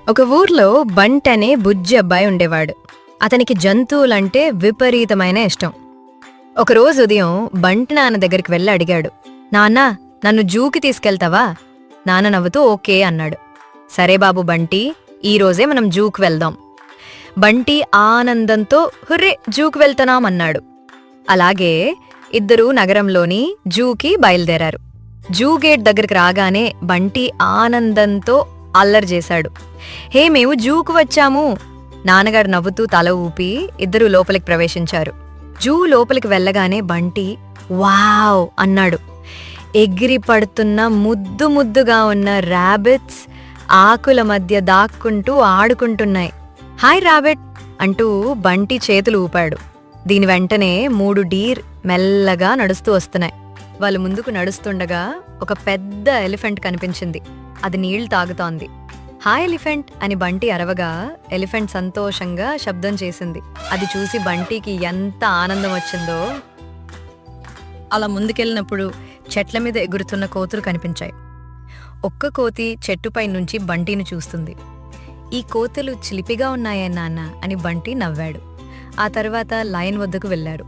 ఒక ఊర్లో బంట్ అనే బుజ్జి అబ్బాయి ఉండేవాడు. అతనికి జంతువులంటే విపరీతమైన ఇష్టం. ఒకరోజు ఉదయం బంటి నాన్న దగ్గరికి వెళ్ళి అడిగాడు, నాన్నా, నన్ను జూకి తీసుకెళ్తావా? నాన్న నవ్వుతూ ఓకే అన్నాడు. సరే బాబు బంటి, ఈరోజే మనం జూకు వెళ్దాం. బంటి ఆనందంతో హుర్రే జూకు వెళ్తున్నామన్నాడు. అలాగే ఇద్దరూ నగరంలోని జూకి బయలుదేరారు. జూ గేట్ దగ్గరికి రాగానే బంటి ఆనందంతో అల్లరి చేశాడు. హే, మేము జూకు వచ్చాము! నాన్నగారు నవ్వుతూ తల ఊపి ఇద్దరూ లోపలికి ప్రవేశించారు. జూ లోపలికి వెళ్ళగానే బంటి వావ్ అన్నాడు. ఎగిరి పడుతున్న ముద్దు ముద్దుగా ఉన్న ర్యాబిట్స్ ఆకుల మధ్య దాక్కుంటూ ఆడుకుంటున్నాయి. హాయ్ ర్యాబిట్ అంటూ బంటి చేతులు ఊపాడు. దీని వెంటనే 3 డీర్ మెల్లగా నడుస్తూ వస్తున్నాయి. వాళ్ళు ముందుకు నడుస్తుండగా ఒక పెద్ద ఎలిఫెంట్ కనిపించింది. అది నీళ్లు తాగుతోంది. హాయ్ ఎలిఫెంట్ అని బంటి అరవగా ఎలిఫెంట్ సంతోషంగా శబ్దం చేసింది. అది చూసి బంటికి ఎంత ఆనందం వచ్చిందో. అలా ముందుకెళ్ళినప్పుడు చెట్ల మీద ఎగురుతున్న కోతులు కనిపించాయి. ఒక్క కోతి చెట్టుపై నుంచి బంటిని చూస్తుంది. ఈ కోతులు చిలిపిగా ఉన్నాయే నాన్న అని బంటి నవ్వాడు. ఆ తర్వాత లయన్ వద్దకు వెళ్లారు.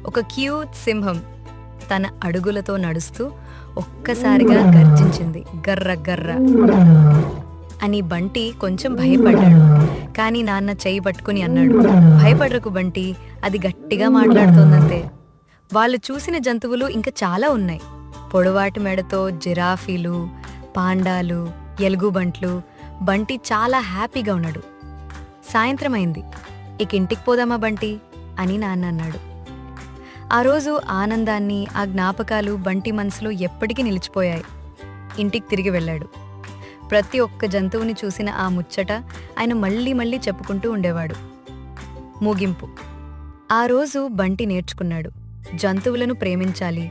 ఒక క్యూట్ సింహం తన అడుగులతో నడుస్తూ ఒక్కసారిగా గర్జించింది. గర్ర గర్ర అని బంటి కొంచెం భయపడ్డాడు. కానీ నాన్న చెయ్యి పట్టుకుని అన్నాడు, భయపడరకు బంటి, అది గట్టిగా మాట్లాడుతోందంతే. వాళ్ళు చూసిన జంతువులు ఇంకా చాలా ఉన్నాయి. పొడవాటి మెడతో జిరాఫీలు, పాండాలు, ఎలుగుబంట్లు. బంటి చాలా హ్యాపీగా ఉన్నాడు. సాయంత్రం అయింది. ఇక ఇంటికి పోదామా బంటి అని నాన్న అన్నాడు. ఆ రోజు ఆనందాన్ని, ఆ జ్ఞాపకాలు బంటి మనసులో ఎప్పటికీ నిలిచిపోయాయి. ఇంటికి తిరిగి వెళ్ళాడు. ప్రతి ఒక్క జంతువుని చూసిన ఆ ముచ్చట ఆయన మళ్ళీ మళ్ళీ చెప్పుకుంటూ ఉండేవాడు. ముగింపు. ఆ రోజు బంటి నేర్చుకున్నాడు, జంతువులను ప్రేమించాలి,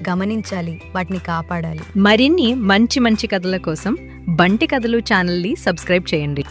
గమనించాలి, వాటిని కాపాడాలి. మరిన్ని మంచి మంచి కథల కోసం బంటి కథలు ఛానల్ని సబ్స్క్రైబ్ చేయండి.